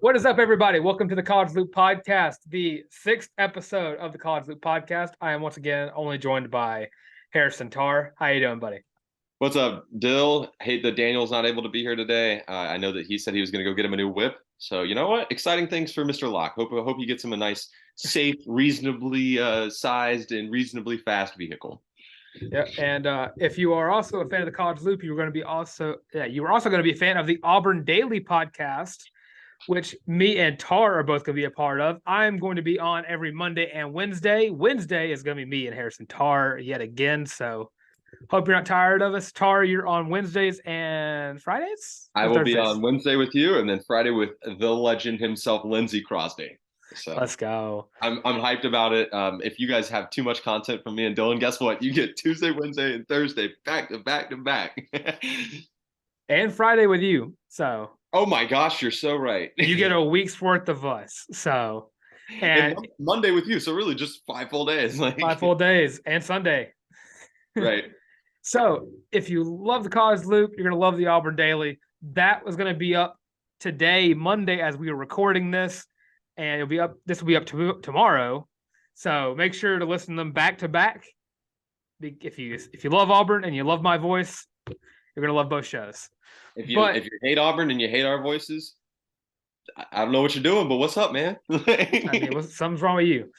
What is up, everybody? Welcome to the College Loop Podcast, the sixth episode of the College Loop Podcast. I am once again only joined by Harrison Tarr. How you doing, buddy? What's up, Dill? Hate that Daniel's not able to be here today. I know that he said he was going to go get him a new whip. So you know what? Exciting things for Mr. Locke. Hope he gets him a nice, safe, reasonably sized, and reasonably fast vehicle. Yeah, and if you are also a fan of the College Loop, you were also going to be a fan of the Auburn Daily Podcast, which me and Tar are both going to be a part of. I'm going to be on every Monday and Wednesday. Wednesday is going to be me and Harrison Tarr yet again. So hope you're not tired of us. Tar, you're on Wednesdays and Fridays? I Or will be Thursdays? on Wednesday with you, and then Friday with the legend himself, Lindsey Crosby. So Let's go. I'm hyped about it. If you guys have too much content from me and Dylan, guess what? You get Tuesday, Wednesday, and Thursday back to back to back. And Friday with you. So Oh my gosh, you're so right. you get a week's worth of us. So And and Monday with you, so really just 5 full days. 5 full days and Sunday. Right. So if you love the College Loop, you're gonna love the Auburn Daily. That was gonna be up today, Monday, as we were recording this, and it'll be up. This will be up tomorrow. So make sure to listen to them back to back. If you love Auburn and you love my voice, you're gonna love both shows. If you hate Auburn and you hate our voices, I don't know what you're doing, but what's up, man? I mean, something's wrong with you.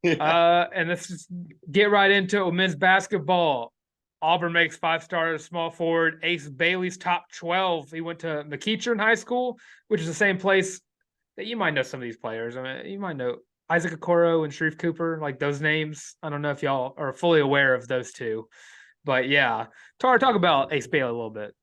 And let's just get right into it with men's basketball. Auburn makes 5-star small forward Ace Bailey's top 12. He went to McEachern High School, which is the same place that you might know some of these players. I mean, you might know Isaac Okoro and Sharif Cooper, like those names. I don't know if y'all are fully aware of those two. But yeah, talk about Ace Bailey a little bit.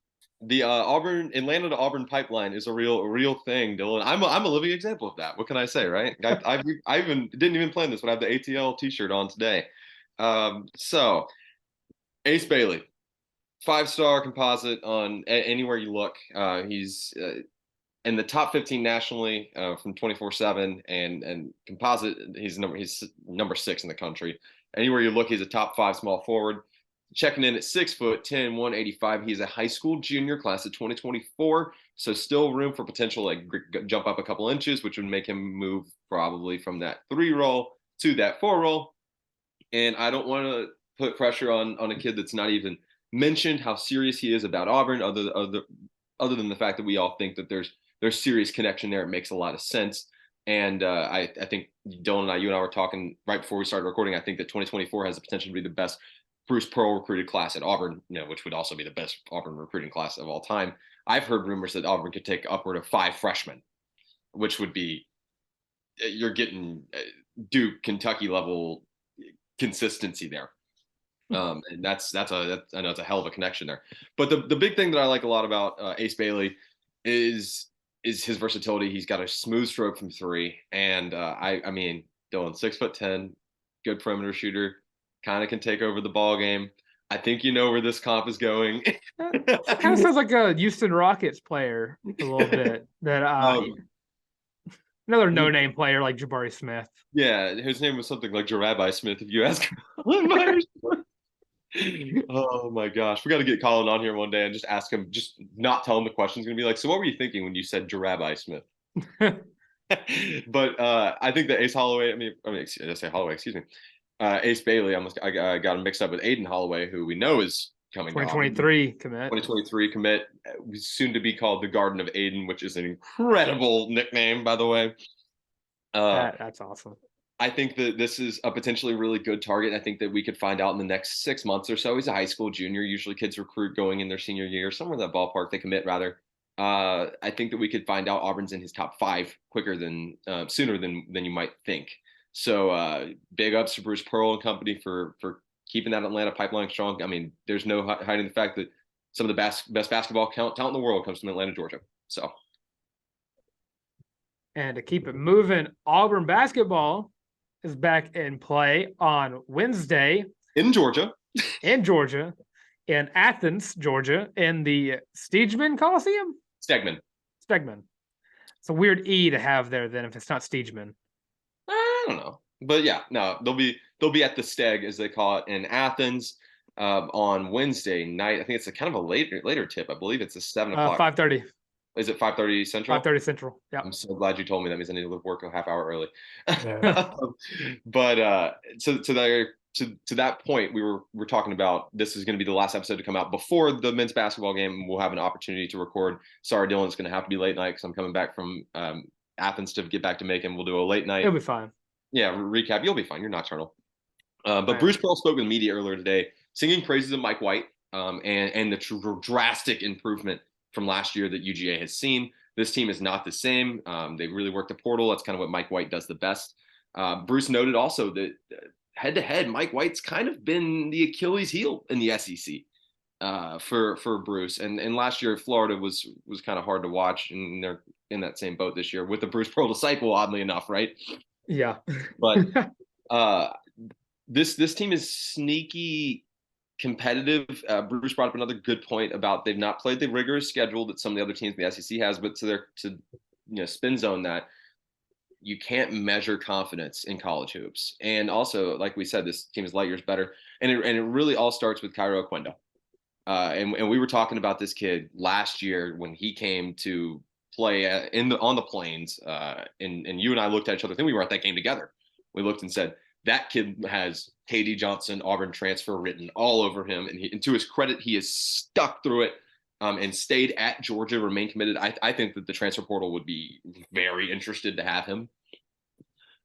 The Atlanta to Auburn pipeline is a real thing, Dylan. I'm a living example of that. What can I say, right? I even didn't even plan this, but I have the ATL T-shirt on today. So Ace Bailey, 5-star composite on anywhere you look. He's in the top 15 nationally from 24/7, and composite. He's number 6 in the country. Anywhere you look, he's a top 5 small forward. Checking in at 6'10", 185. He's a high school junior, class of 2024, so still room for potential like jump up a couple inches, which would make him move probably from that 3 roll to that 4 roll. And I don't want to put pressure on a kid that's not even mentioned how serious he is about Auburn, other than the fact that we all think that there's serious connection there. It makes a lot of sense. And I think Dylan and you and I were talking right before we started recording. I think that 2024 has the potential to be the best Bruce Pearl recruited class at Auburn, which would also be the best Auburn recruiting class of all time. I've heard rumors that Auburn could take upward of 5 freshmen, which would be you're getting Duke, Kentucky level consistency there. And that's I know it's a hell of a connection there. But the big thing that I like a lot about Ace Bailey is his versatility. He's got a smooth stroke from 3, and I mean, Dylan, 6'10", good perimeter shooter, kind of can take over the ball game. I think you know where this comp is going. Kind of sounds like a Houston Rockets player a little bit. That another no-name player like Jabari Smith. Yeah, his name was something like Jarabi Smith. If you ask Oh my gosh, we got to get Colin on here one day and just ask him, just not tell him the question's going to be like, so what were you thinking when you said Jarabi Smith? But I think that Ace Holloway, I say Holloway, excuse me. Ace Bailey, I got him mixed up with Aiden Holloway, who we know is coming. 2023 commit. 2023 commit, soon to be called the Garden of Aiden, which is an incredible nickname, by the way. That's awesome. I think that this is a potentially really good target. I think that we could find out in the next 6 months or so. He's a high school junior. Usually kids recruit going in their senior year, somewhere in that ballpark. They commit rather. I think that we could find out Auburn's in his top 5 sooner than you might think. So big ups to Bruce Pearl and company for keeping that Atlanta pipeline strong. I mean, there's no hiding the fact that some of the best basketball talent in the world comes from Atlanta, Georgia. So, and to keep it moving, Auburn basketball is back in play on Wednesday in Georgia, in Athens, Georgia, in the Stegeman Coliseum. Stegman. It's a weird E to have there then if it's not Stegeman. I don't know, but yeah, no, they'll be at the Steg, as they call it, in Athens on Wednesday night. I think it's a kind of a later tip. I believe it's a 7 o'clock. 5:30. Is it 5:30 Central? 5:30 Central. Yeah. I'm so glad you told me. That means I need to leave work a half hour early. Yeah. But to that point, we're talking about this is going to be the last episode to come out before the men's basketball game. We'll have an opportunity to record. Sorry, Dylan, it's going to have to be late night because I'm coming back from Athens to get back to Macon. We'll do a late night. It'll be fine. Yeah, recap. You'll be fine. You're nocturnal. But Bruce Pearl spoke with the media earlier today, singing praises of Mike White and the drastic improvement from last year that UGA has seen. This team is not the same. They really work the portal. That's kind of what Mike White does the best. Bruce noted also that head-to-head, Mike White's kind of been the Achilles heel in the SEC for Bruce. And last year, Florida was kind of hard to watch, and they're in that same boat this year with the Bruce Pearl disciple, oddly enough, right? Yeah. But this team is sneaky competitive. Bruce brought up another good point about they've not played the rigorous schedule that some of the other teams in the SEC has, but to spin zone that you can't measure confidence in college hoops. And also, like we said, this team is light years better, and it really all starts with Cairo Oquendo. And we were talking about this kid last year when he came to play on the Plains, and you and I looked at each other. I think we were at that game together. We looked and said, that kid has KD Johnson, Auburn transfer written all over him. And to his credit, he has stuck through it and stayed at Georgia, remained committed. I think that the transfer portal would be very interested to have him.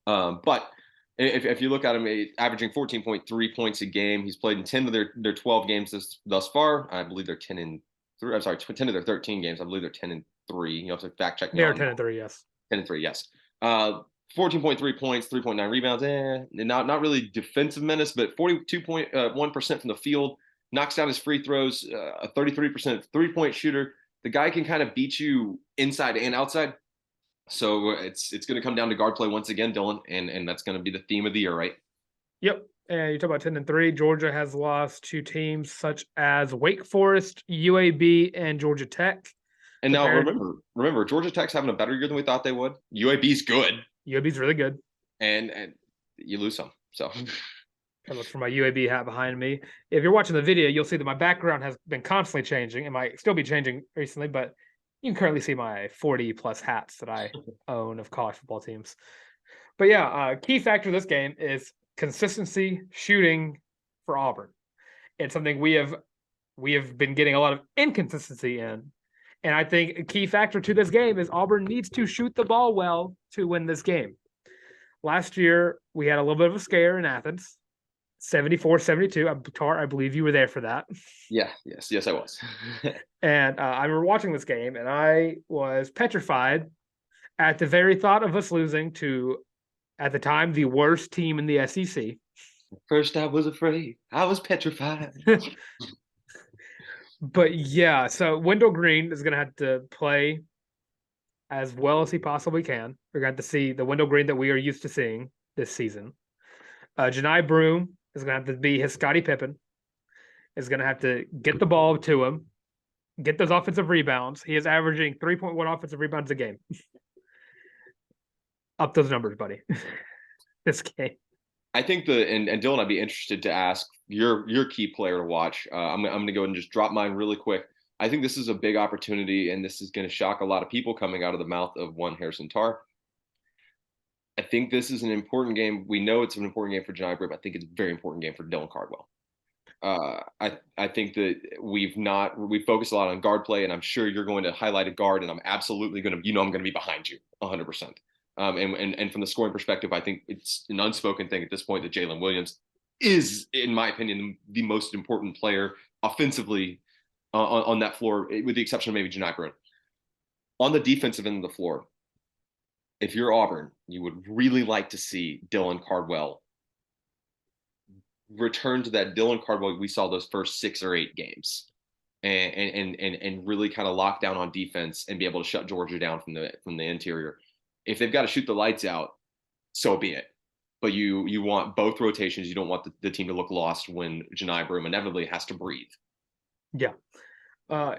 But if you look at him, averaging 14.3 points a game, he's played in 10 of their 12 games thus far. I believe they're 10-3. I'm sorry, 10 of their 13 games. I believe they're 10-3. You have to fact check me. They're 10-3, yes. 10-3, yes. 14.3 points, 3.9 rebounds. Not really defensive menace, but 42.1% from the field. Knocks down his free throws. A 33% 3-point shooter. The guy can kind of beat you inside and outside. So it's going to come down to guard play once again, Dylan, and that's going to be the theme of the year, right? Yep. And you talk about 10-3. Georgia has lost to teams such as Wake Forest, UAB, and Georgia Tech. And now remember, Georgia Tech's having a better year than we thought they would. UAB's good. UAB's really good. And you lose some. So I look for my UAB hat behind me. If you're watching the video, you'll see that my background has been constantly changing. It might still be changing recently, but you can currently see my 40-plus hats that I own of college football teams. But yeah, key factor of this game is consistency shooting for Auburn. It's something we have been getting a lot of inconsistency in. And I think a key factor to this game is Auburn needs to shoot the ball well to win this game. Last year, we had a little bit of a scare in Athens, 74-72. Tarr, I believe you were there for that. Yeah, yes, I was. And I remember watching this game, and I was petrified at the very thought of us losing to, at the time, the worst team in the SEC. First, I was afraid. I was petrified. But yeah, so Wendell Green is going to have to play as well as he possibly can. We're going to have to see the Wendell Green that we are used to seeing this season. Janai Broome is going to have to be his Scottie Pippen. Is going to have to get the ball to him, get those offensive rebounds. He is averaging 3.1 offensive rebounds a game. Up those numbers, buddy. This game. I think and Dylan, I'd be interested to ask your key player to watch. I'm going to go and just drop mine really quick. I think this is a big opportunity, and this is going to shock a lot of people coming out of the mouth of one Harrison Tarr. I think this is an important game. We know it's an important game for Janai Broome. I think it's a very important game for Dylan Cardwell. I think that we focused a lot on guard play, and I'm sure you're going to highlight a guard, and I'm absolutely going to, I'm going to be behind you 100%. And from the scoring perspective, I think it's an unspoken thing at this point that Jalen Williams is, in my opinion, the most important player offensively on that floor, with the exception of maybe Janai Broome. On the defensive end of the floor, if you're Auburn, you would really like to see Dylan Cardwell return to that Dylan Cardwell we saw those first 6 or 8 games, and really kind of lock down on defense and be able to shut Georgia down from the interior. If they've got to shoot the lights out, so be it. But you want both rotations. You don't want the team to look lost when Janai Broome inevitably has to breathe. Yeah.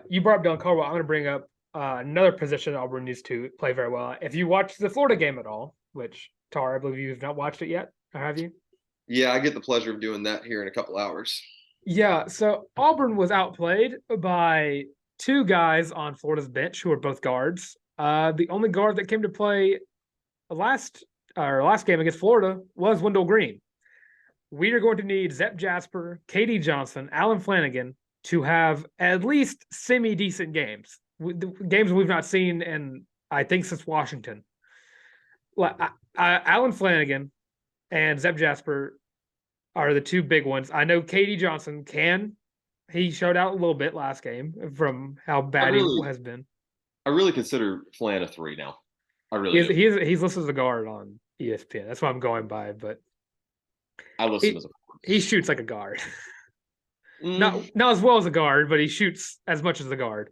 You brought up Dylan Cardwell. I'm going to bring up another position Auburn needs to play very well. If you watched the Florida game at all, which, Tarr, I believe you've not watched it yet, or have you? Yeah, I get the pleasure of doing that here in a couple hours. Yeah, so Auburn was outplayed by two guys on Florida's bench who are both guards. The only guard that came to play last game against Florida was Wendell Green. We are going to need Zep Jasper, KD Johnson, Alan Flanagan to have at least semi-decent games. The games we've not seen in, I think, since Washington. Alan Flanagan and Zep Jasper are the two big ones. I know KD Johnson he showed out a little bit last game from how bad he has been. I really consider Flan a 3 now. I really do. He's listed as a guard on ESPN. That's what I'm going by, but I listen as a he shoots like a guard. Not as well as a guard, but he shoots as much as a guard.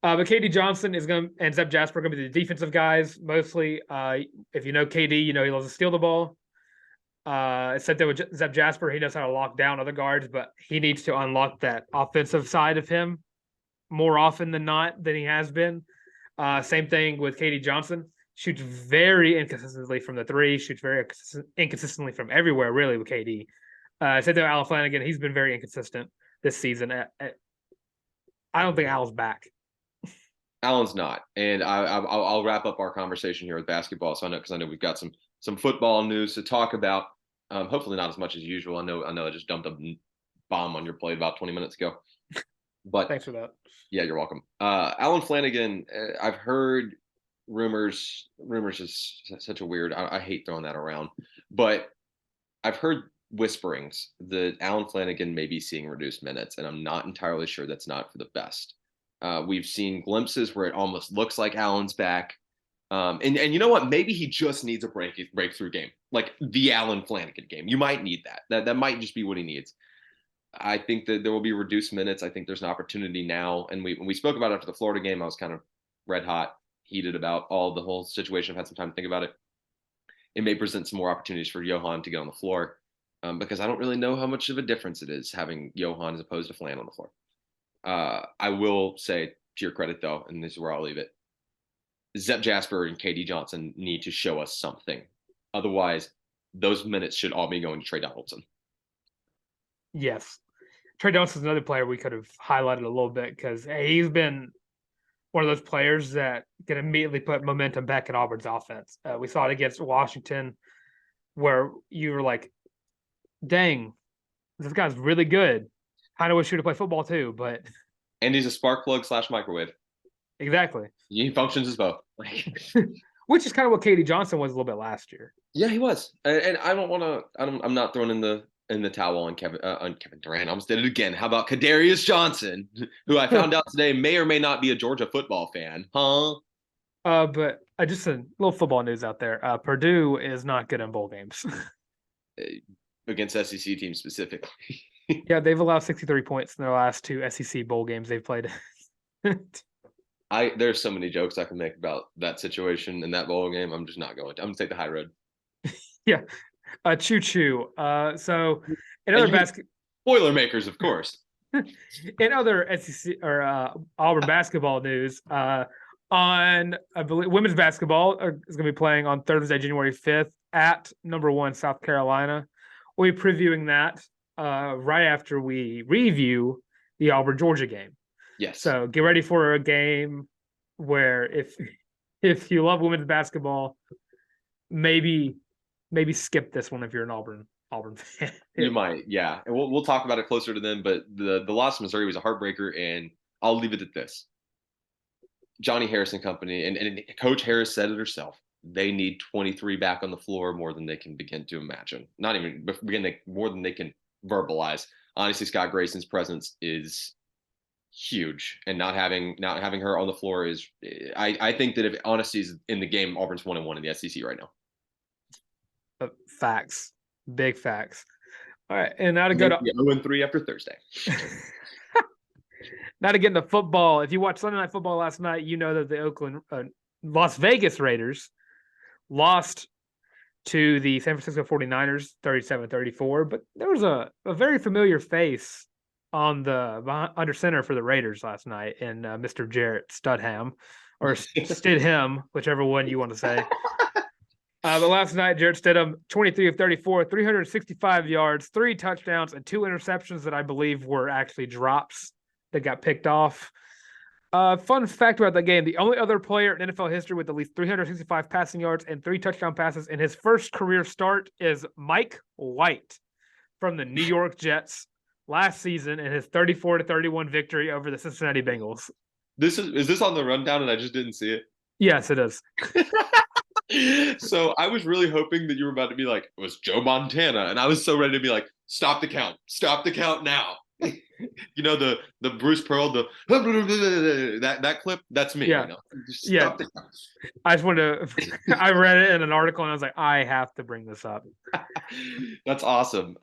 But KD Johnson and Zep Jasper are going to be the defensive guys mostly. If you know KD, you know he loves to steal the ball. Except that with Zep Jasper, he knows how to lock down other guards, but he needs to unlock that offensive side of him more often than not than he has been. Same thing with KD Johnson. Shoots very inconsistently from the three. Shoots very inconsistently from everywhere, really, with KD. Same thing with Alan Flanagan. He's been very inconsistent this season. I don't think Al's back. Alan's not, and I'll wrap up our conversation here with basketball. So I know we've got some football news to talk about. Hopefully not as much as usual. I know I just dumped a bomb on your plate about 20 minutes ago. But thanks for that. Yeah, you're welcome. Alan Flanagan, I've heard rumors. Rumors is such a weird. I hate throwing that around, but I've heard whisperings that Alan Flanagan may be seeing reduced minutes, and I'm not entirely sure that's not for the best. We've seen glimpses where it almost looks like Alan's back. And you know what? Maybe he just needs a breakthrough game, like the Alan Flanagan game. You might need that. That might just be what he needs. I think that there will be reduced minutes. I think there's an opportunity now. And when we spoke about it after the Florida game, I was kind of red hot, heated about the whole situation. I've had some time to think about it. It may present some more opportunities for Johan to get on the floor because I don't really know how much of a difference it is having Johan as opposed to Flan on the floor. I will say, to your credit, though, and this is where I'll leave it, Zep Jasper and KD Johnson need to show us something. Otherwise, those minutes should all be going to Trey Donaldson. Yes. Trey Donaldson's another player we could have highlighted a little bit because he's been one of those players that can immediately put momentum back in Auburn's offense. We saw it against Washington where you were like, dang, this guy's really good. Kind of wish he would play football too, but. And he's a spark plug / microwave. Exactly. He functions as both. Which is kind of what KD Johnson was a little bit last year. Yeah, he was. And I don't want to. I'm not throwing in the towel on Kevin Durant. I almost did it again. How about Kadarius Johnson, who I found out today may or may not be a Georgia football fan, huh? But just a little football news out there. Purdue is not good in bowl games. Against SEC teams specifically. Yeah, they've allowed 63 points in their last two SEC bowl games they've played. There's so many jokes I can make about that situation in that bowl game. I'm just not going to. I'm going to take the high road. Yeah. Choo-choo. So in other Boilermakers, of course. In other SEC or Auburn basketball news, on I believe women's basketball is going to be playing on Thursday, January 5th at number 1 South Carolina. We'll be previewing that right after we review the Auburn Georgia game. Yes. So get ready for a game where if you love women's basketball, maybe skip this one if you're an Auburn fan. You might, yeah. And we'll talk about it closer to them. But the loss to Missouri was a heartbreaker, and I'll leave it at this. Johnny Harrison Company, and Coach Harris said it herself. They need 23 back on the floor more than they can begin to imagine. Not even more than they can verbalize. Honestly, Scott Grayson's presence is huge, and not having her on the floor is. I think that if honesty is in the game, Auburn's 1-1 in the SEC right now. Facts, big facts. All right, and now to go to 0-3 after Thursday. Now to get into football. If you watched Sunday Night Football last night, you know that the Las Vegas Raiders lost to the San Francisco 49ers 37-34, but there was a very familiar face on the under center for the Raiders last night in Mr. Jarrett Studham, or Stidham, whichever one you want to say. But last night, Jarrett Stidham, 23 of 34, 365 yards, 3 touchdowns, and 2 interceptions that I believe were actually drops that got picked off. Fun fact about that game: the only other player in NFL history with at least 365 passing yards and 3 touchdown passes in his first career start is Mike White from the New York Jets last season in his 34-31 victory over the Cincinnati Bengals. Is this on the rundown and I just didn't see it? Yes, it is. So I was really hoping that you were about to be like, it was Joe Montana, and I was so ready to be like, stop the count now. You know, the Bruce Pearl, that clip, that's me. Yeah. You know? Stop the count. I just wanted to I read it in an article and I was like, I have to bring this up. That's awesome.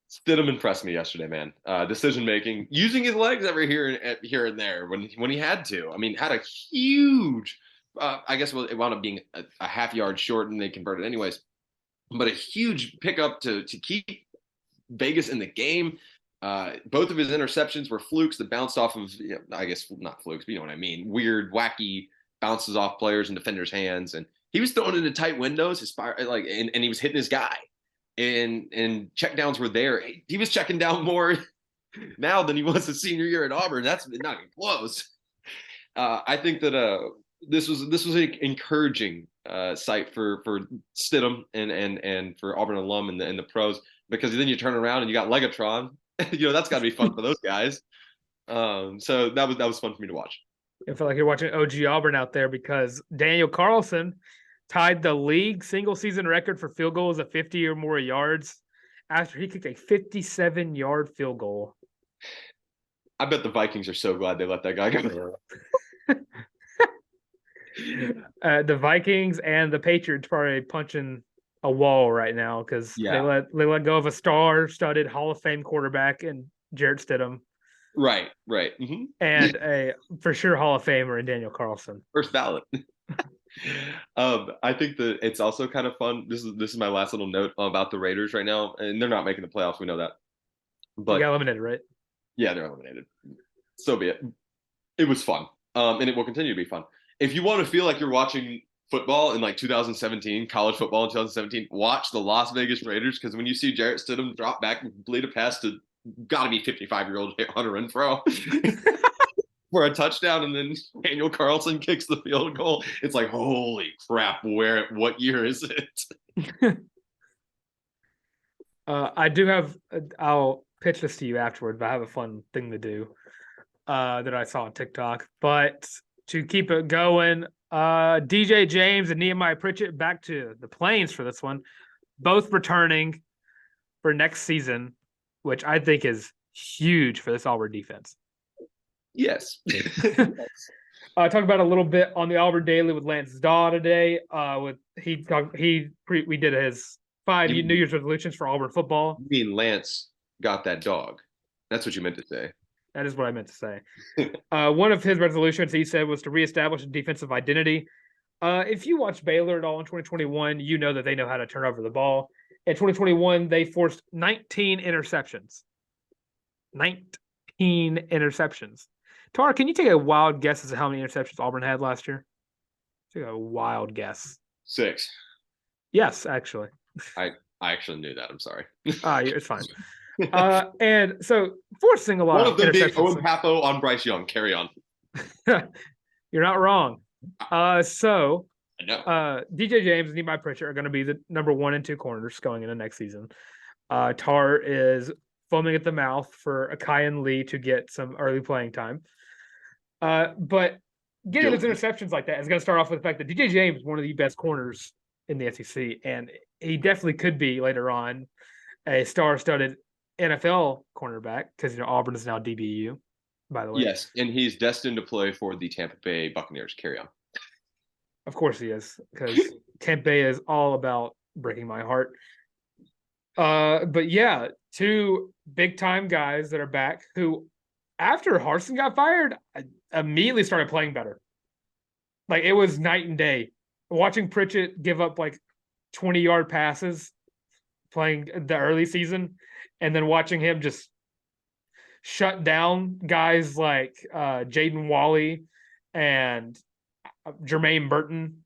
Stidham impressed me yesterday, man. Decision making, using his legs every here and there when he had to. I mean, had a huge. I guess it wound up being a half yard short, and they converted anyways. But a huge pickup to keep Vegas in the game. Both of his interceptions were flukes that bounced off of, I guess not flukes, but you know what I mean. Weird, wacky bounces off players and defenders' hands, and he was throwing into tight windows. And he was hitting his guy. And checkdowns were there. He was checking down more now than he was his senior year at Auburn. That's not even close. I think that this was an encouraging sight for Stidham and for Auburn alum and the pros, because then you turn around and you got Legatron. That's got to be fun for those guys. So that was fun for me to watch. I feel like you're watching OG Auburn out there, because Daniel Carlson tied the league single season record for field goals of 50 or more yards after he kicked a 57-yard field goal. I bet the Vikings are so glad they let that guy go. The Vikings and the Patriots probably punching a wall right now, because they let go of a star-studded Hall of Fame quarterback in Jarrett Stidham. Right. Mm-hmm. And a for sure Hall of Famer in Daniel Carlson. First ballot. I think that it's also kind of fun. This is my last little note about the Raiders right now, and they're not making the playoffs. We know that, but they got eliminated, right? Yeah, they're eliminated. So be it. It was fun, and it will continue to be fun. If you want to feel like you're watching football in like 2017, college football in 2017, watch the Las Vegas Raiders, because when you see Jarrett Stidham drop back and complete a pass to gotta be 55-year-old Hunter Renfrow for a touchdown, and then Daniel Carlson kicks the field goal, it's like, holy crap, what year is it? I do have, I'll pitch this to you afterward, but I have a fun thing to do that I saw on TikTok. But to keep it going, DJ James and Nehemiah Pritchett back to the Plains for this one, both returning for next season, which I think is huge for this Auburn defense. Yes. Talk about a little bit on the Auburn Daily with Lance Daw today. We did his 5 New Year's resolutions for Auburn football. You mean Lance got that dog? That's what you meant to say. That is what I meant to say. One of his resolutions, he said, was to reestablish a defensive identity. If you watch Baylor at all in 2021, you know that they know how to turn over the ball. In 2021, they forced 19 interceptions. 19 interceptions. Tarr, can you take a wild guess as to how many interceptions Auburn had last year? Take a wild guess. 6. Yes, actually. I actually knew that. I'm sorry. It's fine. And so forcing a lot of them being interceptions. Owen Papo on Bryce Young. Carry on. You're not wrong. So I know. DJ James and Nehemiah Pritchett are going to be the number 1 and 2 corners going into next season. Tarr is foaming at the mouth for Akayan Lee to get some early playing time. But getting those interceptions like that is going to start off with the fact that DJ James is one of the best corners in the SEC, and he definitely could be later on a star-studded NFL cornerback, because Auburn is now DBU, by the way. Yes, and he's destined to play for the Tampa Bay Buccaneers. Carry on. Of course he is, because Tampa Bay is all about breaking my heart. But yeah, 2 big-time guys that are back who, after Harsin got fired, immediately started playing better. Like, it was night and day. Watching Pritchett give up like 20-yard passes playing the early season, and then watching him just shut down guys like Jaden Wally and Jermaine Burton.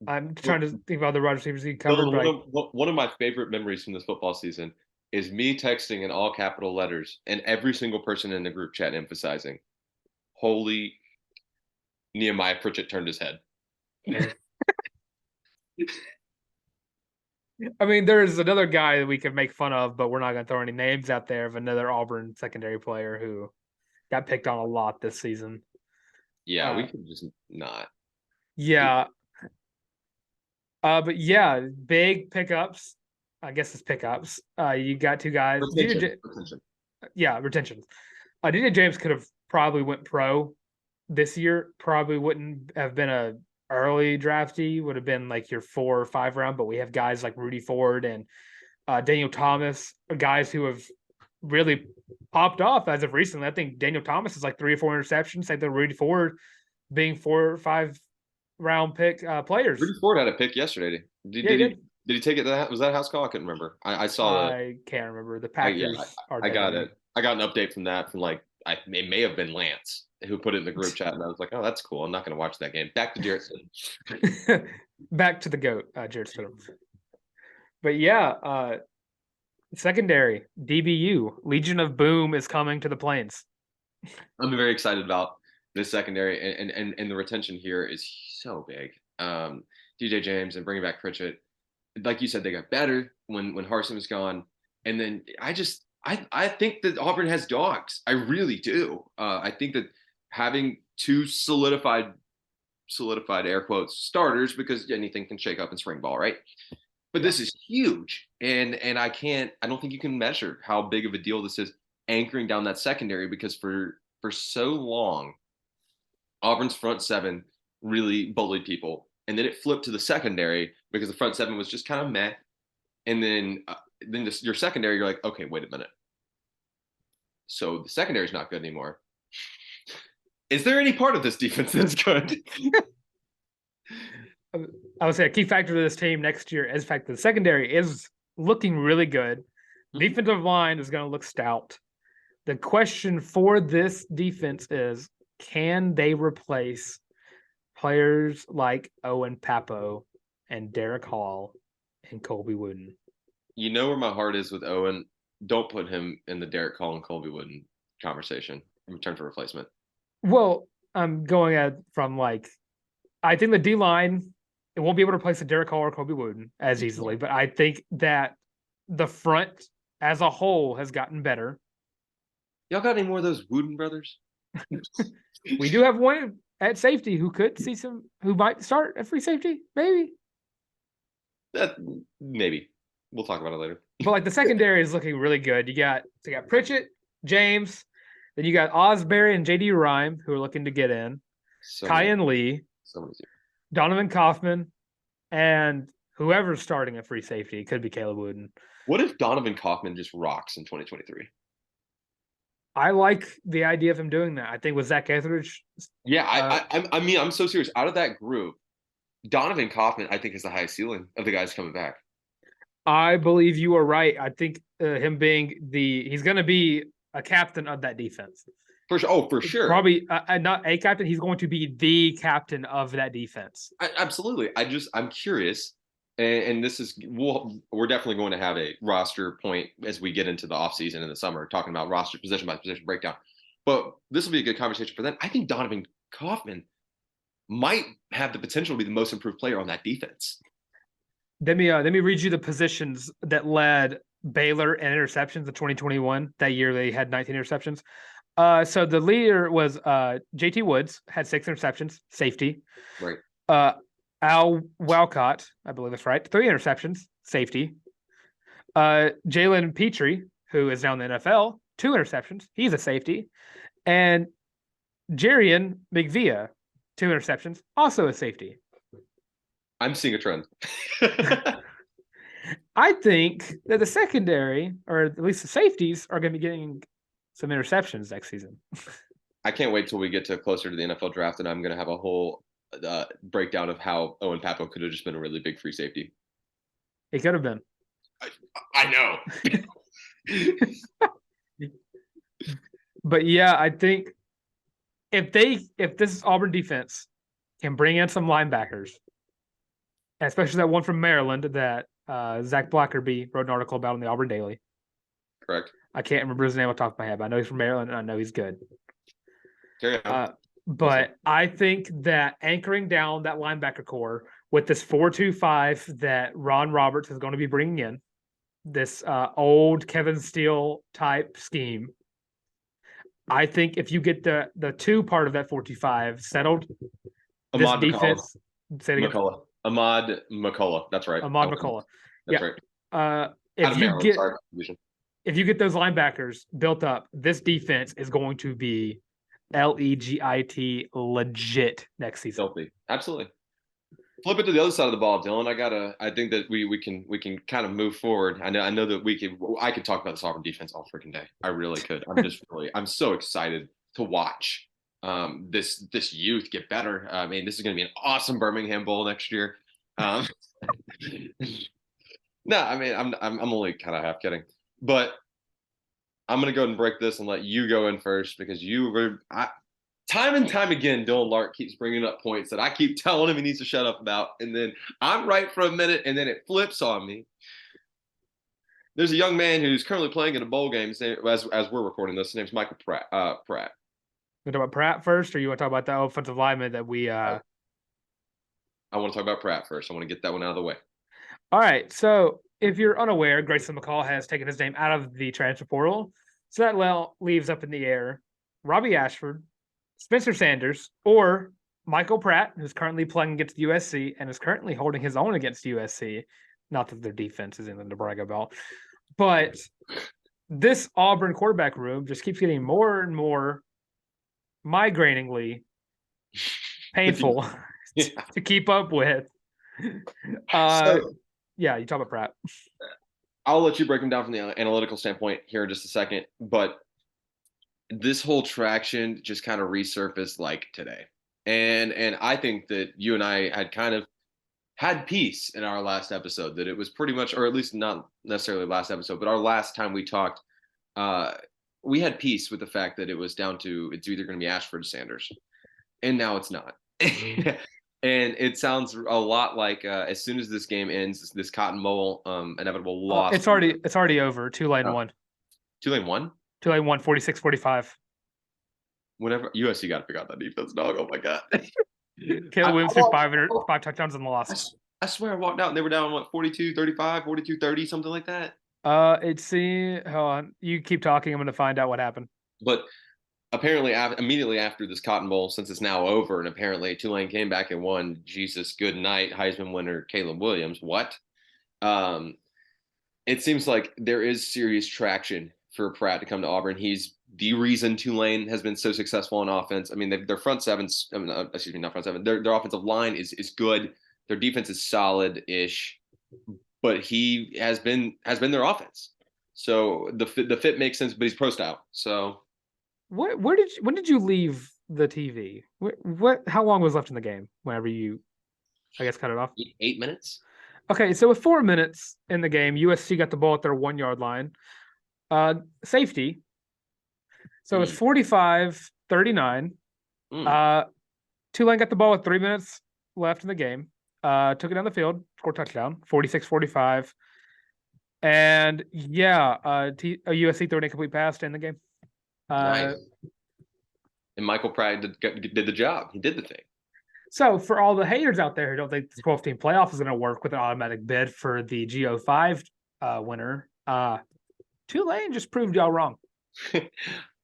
I'm trying to think of other wide receivers he covered. One of my favorite memories from this football season is me texting in all capital letters and every single person in the group chat emphasizing, holy Nehemiah Pritchett turned his head. I mean, there's another guy that we could make fun of, but we're not going to throw any names out there of another Auburn secondary player who got picked on a lot this season. Yeah, we could just not. Yeah. But yeah, big pickups. I guess it's pickups. You got two guys. Retention. Yeah, retention. DJ James could have probably went pro this year. Probably wouldn't have been a early draftee. Would have been like your 4 or 5 round. But we have guys like Rudy Ford and Daniel Thomas, guys who have really popped off as of recently. I think Daniel Thomas is like 3 or 4 interceptions. Same thing, Rudy Ford being 4 or 5 round pick players. Rudy Ford had a pick yesterday. Did he take it to that? Was that a house call? I couldn't remember. I saw I can't remember. The Packers I got it. I got an update from that from like it may have been Lance who put it in the group chat, and I was like, oh, that's cool. I'm not going to watch that game. Back to Jarrett Stidham. Back to the GOAT, Jarrett Stidham. But yeah, secondary, DBU, Legion of Boom is coming to the Plains. I'm very excited about this secondary, and the retention here is so big. DJ James and bringing back Pritchett, like you said, they got better when Harsin was gone, and then I think that Auburn has dogs. I really do. I think that having 2 solidified air quotes starters, because anything can shake up in spring ball, right? But this is huge, and I don't think you can measure how big of a deal this is anchoring down that secondary, because for so long, Auburn's front 7 really bullied people, and then it flipped to the secondary because the front 7 was just kind of meh, and then your secondary, you're like, okay, wait a minute. So the secondary is not good anymore. Is there any part of this defense that's good? I would say a key factor to this team next year is the fact that the secondary is looking really good. Defensive line is going to look stout. The question for this defense is, can they replace players like Owen Papo and Derek Hall and Colby Wooden? You know where my heart is with Owen. Don't put him in the Derek Hall and Colby Wooden conversation in return for replacement. Well, I'm going at from like, I think the D-line, it won't be able to replace the Derek Hall or Colby Wooden as easily, but I think that the front as a whole has gotten better. Y'all got any more of those Wooden brothers? We do have one at safety who might start at free safety, maybe. Maybe. We'll talk about it later. But like the secondary is looking really good. You got Pritchett, James, then you got Osbury and JD Rhyme who are looking to get in. Kyan Lee, Donovan Kaufman, and whoever's starting at free safety. It could be Caleb Wooden. What if Donovan Kaufman just rocks in 2023? I like the idea of him doing that. I think with Zach Etheridge. Yeah, I mean, I'm so serious. Out of that group, Donovan Kaufman, I think, is the highest ceiling of the guys coming back. I believe you are right. I think him being he's going to be a captain of that defense. For sure. Oh, for sure. Probably not a captain. He's going to be the captain of that defense. Absolutely. I'm curious. And this is, we're definitely going to have a roster point as we get into the offseason in the summer, talking about roster position by position breakdown. But this will be a good conversation for them. I think Donovan Kaufman might have the potential to be the most improved player on that defense. Let me read you the positions that led Baylor in interceptions in 2021. That year they had 19 interceptions. So the leader was JT Woods, had 6 interceptions, safety. Right. Al Walcott, I believe that's right, 3 interceptions, safety. Jalen Petrie, who is now in the NFL, 2 interceptions, he's a safety. And Jarian McVia, 2 interceptions, also a safety. I'm seeing a trend. I think that the secondary, or at least the safeties, are going to be getting some interceptions next season. I can't wait till we get closer to the NFL draft, and I'm going to have a whole breakdown of how Owen Papo could have just been a really big free safety. It could have been. I know. But yeah, I think if this Auburn defense can bring in some linebackers, especially that one from Maryland that Zach Blackerby wrote an article about in the Auburn Daily. Correct. I can't remember his name off the top of my head, but I know he's from Maryland and I know he's good. Carry on. But I think that anchoring down that linebacker core with this 4-2-5 that Ron Roberts is going to be bringing in, this old Kevin Steele type scheme, I think if you get the two part of that 4-2-5 settled, this Ahmad defense. Say it again. McCullough. Ahmad McCullough. That's right. Ahmad McCullough. That's Yeah. right. If you Maryland, get sorry. if you get those linebackers built up, this defense is going to be legit legit next season. Filthy. Absolutely. Flip it to the other side of the ball, Dylan. I think that we can kind of move forward. I know that I could talk about this Auburn defense all freaking day. I really could. I'm so excited to watch this youth get better. I mean, this is going to be an awesome Birmingham Bowl next year. No, I mean, I'm only kind of half kidding, but I'm going to go ahead and break this and let you go in first because time and time again, Dylan Larck keeps bringing up points that I keep telling him he needs to shut up about, and then I'm right for a minute, and then it flips on me. There's a young man who's currently playing in a bowl game. As we're recording this, his name's Michael Pratt. You want to talk about Pratt first, or you want to talk about the offensive lineman that we? I want to talk about Pratt first. I want to get that one out of the way. All right. So, if you're unaware, Grayson McCall has taken his name out of the transfer portal, so that leaves up in the air Robbie Ashford, Spencer Sanders, or Michael Pratt, who's currently playing against USC and is currently holding his own against USC. Not that their defense is anything to brag about, but this Auburn quarterback room just keeps getting more and more migrainingly painful to keep up with. Yeah, you talk about Pratt. I'll let you break them down from the analytical standpoint here in just a second, but this whole traction just kind of resurfaced like today. And I think that you and I had kind of had peace in our last episode, that it was pretty much, or at least not necessarily last episode, but our last time we talked, we had peace with the fact that it was down to, it's either going to be Ashford or Sanders. And now it's not. And it sounds a lot like as soon as this game ends, this Cotton Bowl inevitable loss. It's already over. Tulane won. Tulane won? Tulane won 46-45. Whenever USC got to figure out that defense, dog. Oh my god. Caleb Williams threw 5 touchdowns and lost. I swear I walked out and they were down 42-35, 42-30, something like that. Hold on. You keep talking. I'm going to find out what happened. But apparently, immediately after this Cotton Bowl, since it's now over, and apparently Tulane came back and won. Jesus, good night, Heisman winner Caleb Williams. What? It seems like there is serious traction for Pratt to come to Auburn. He's the reason Tulane has been so successful on offense. I mean, their front sevens. I mean, excuse me, not front seven. Their offensive line is good. Their defense is solid-ish, but he has been their offense. So the fit makes sense, but he's pro style. So. When did you leave the TV? How long was left in the game whenever you, I guess, cut it off? 8 minutes. Okay, so with 4 minutes in the game, USC got the ball at their 1 yard line. Safety. So it's 45-39. Tulane got the ball with 3 minutes left in the game. Took it down the field, scored touchdown, 46-45. And USC threw an incomplete pass to end the game. Nice. And Michael Pratt did the job. He did the thing. So for all the haters out there who don't think the 12-team playoff is going to work with an automatic bid for the GO5 winner, Tulane just proved y'all wrong.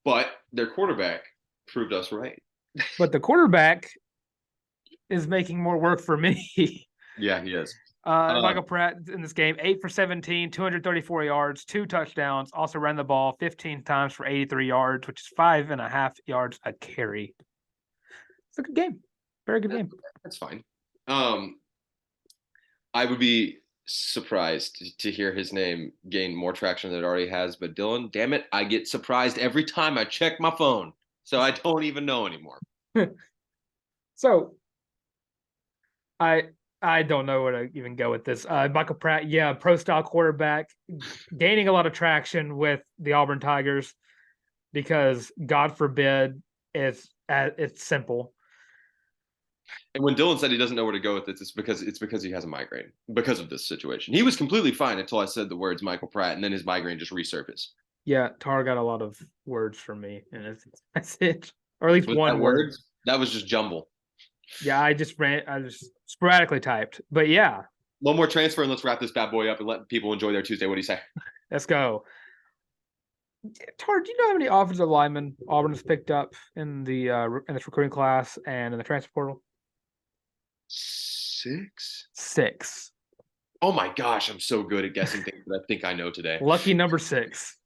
But their quarterback proved us right. But the quarterback is making more work for me. Yeah, he is. Michael Pratt in this game, 8 for 17, 234 yards, 2 touchdowns. Also ran the ball 15 times for 83 yards, which is 5.5 yards a carry. It's a good game. Very good game. That's fine. I would be surprised to hear his name gain more traction than it already has. But Dylan, damn it, I get surprised every time I check my phone. So I don't even know anymore. So I don't know where to even go with this. Michael Pratt, pro-style quarterback, gaining a lot of traction with the Auburn Tigers because, God forbid, it's simple. And when Dylan said he doesn't know where to go with this, it's because he has a migraine because of this situation. He was completely fine until I said the words Michael Pratt, and then his migraine just resurfaced. Yeah, Tarr got a lot of words from me, and that's it. or at least Was one that word. words? That was just jumble. Yeah, I just sporadically typed, but yeah, One more transfer and let's wrap this bad boy up and let people enjoy their Tuesday. What do you say? let's go. Tar, do you know how many offensive linemen Auburn has picked up in this recruiting class and in the transfer portal? 6? 6. Oh my gosh, I'm so good at guessing things that I think I know today. Lucky number 6.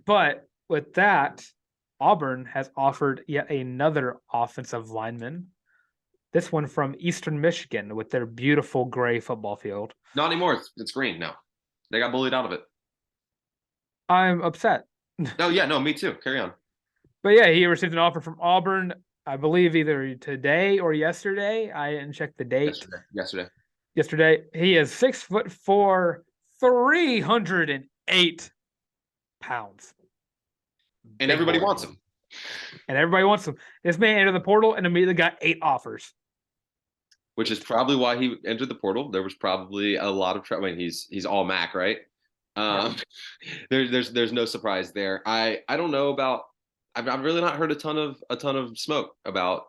But with that, Auburn has offered yet another offensive lineman. This one from Eastern Michigan with their beautiful gray football field. Not anymore. It's green now. They got bullied out of it. I'm upset. Oh yeah, no, me too. Carry on. But yeah, he received an offer from Auburn, I believe either today or yesterday. I didn't check the date. Yesterday. He is 6'4", 308 pounds. And Big everybody boy. wants him. And everybody wants him. This man entered the portal and immediately got 8 offers. Which is probably why he entered the portal. There was probably a lot of trouble. I mean, he's all MAC, right? Yeah. There's no surprise there. I don't know about. I've really not heard a ton of smoke about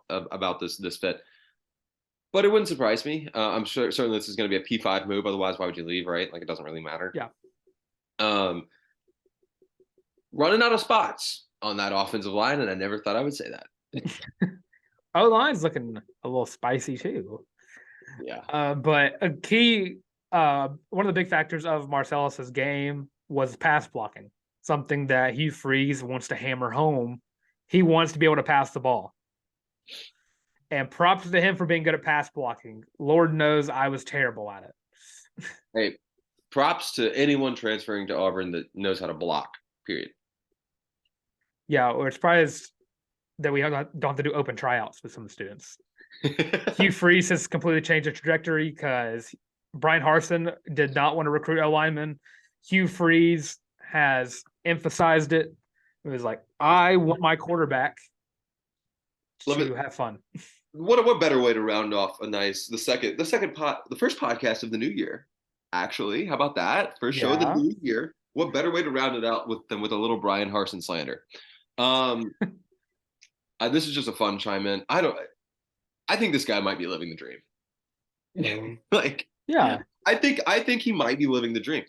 this fit, but it wouldn't surprise me. I'm sure certainly this is going to be a P5 move. Otherwise, why would you leave, right? Like it doesn't really matter. Yeah. Running out of spots on that offensive line, and I never thought I would say that. O-line's looking a little spicy too. Yeah. But a key, one of the big factors of Marcellus's game was pass blocking. Something that Hugh Freeze wants to hammer home. He wants to be able to pass the ball. And props to him for being good at pass blocking. Lord knows I was terrible at it. Hey, props to anyone transferring to Auburn that knows how to block, period. Yeah, we're surprised that we don't have to do open tryouts with some of the students. Hugh Freeze has completely changed the trajectory because Brian Harsin did not want to recruit a lineman. Hugh Freeze has emphasized it. It was like, I want my quarterback to have fun. What better way to round off the first podcast of the new year? Actually, how about that? First show of the new year. What better way to round it out than with a little Brian Harsin slander? This is just a fun chime in. I think this guy might be living the dream. I think he might be living the dream.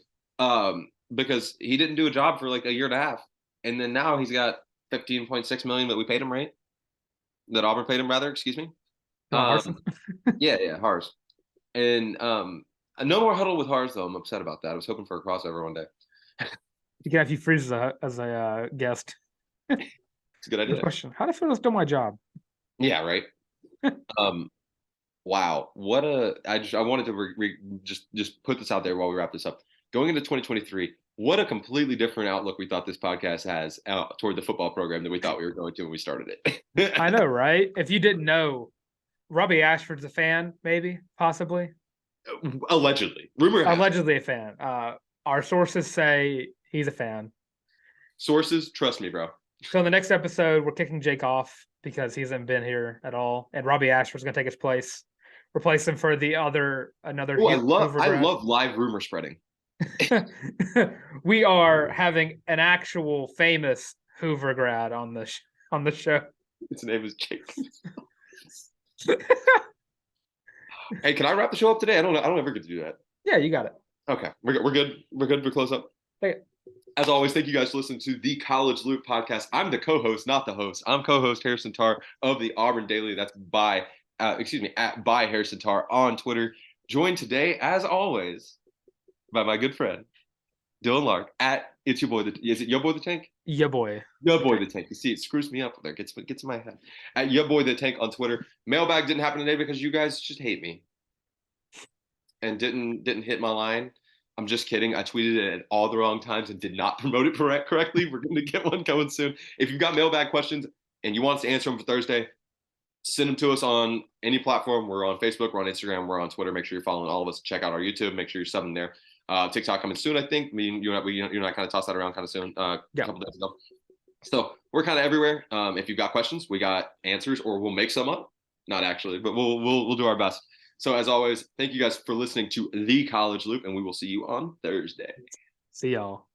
Because he didn't do a job for like a year and a half, and then now he's got $15.6 million that we paid him, right? That Auburn paid him, rather. Excuse me. Yeah, Hars. And no more huddle with Hars though. I'm upset about that. I was hoping for a crossover one day. You can have you freeze as a guest. It's a good idea. Good question. How do I feel to do my job? Yeah, right. Wow. I wanted to just put this out there while we wrap this up. Going into 2023, what a completely different outlook we thought this podcast has toward the football program than we thought we were going to when we started it. I know, right? If you didn't know, Robbie Ashford's a fan, maybe, possibly. Allegedly. Allegedly a fan. Our sources say he's a fan. Sources, trust me, bro. So in the next episode, we're kicking Jake off because he hasn't been here at all, and Robbie Ashford's going to take his place, replace him for another. Oh, I love live rumor spreading. We are having an actual famous Hoover grad on the show. His name is Jake. Hey, can I wrap the show up today? I don't ever get to do that. Yeah, you got it. Okay, we're good. We're good to close up. Okay. As always, thank you guys for listening to the College Loop podcast. I'm the co-host, not the host. I'm co-host Harrison Tarr of the Auburn Daily. That's by Harrison Tarr on Twitter. Joined today, as always, by my good friend Dylan Larck at It's Your Boy. Is it Your Boy the Tank? Your boy. Your Boy the Tank. You see, it screws me up there. Gets in my head. At Your Boy the Tank on Twitter. Mailbag didn't happen today because you guys just hate me and didn't hit my line. I'm just kidding. I tweeted it at all the wrong times and did not promote it correctly. We're going to get one coming soon. If you've got mailbag questions and you want us to answer them for Thursday, send them to us on any platform. We're on Facebook, we're on Instagram, we're on Twitter. Make sure you're following all of us. Check out our YouTube. Make sure you're subbing there. TikTok coming soon, I think. I mean, you and I kind of tossed that around kind of soon, a couple days ago. So we're kind of everywhere. If you've got questions, we got answers, or we'll make some up. Not actually, but we'll do our best. So as always, thank you guys for listening to The College Loop, and we will see you on Thursday. See y'all.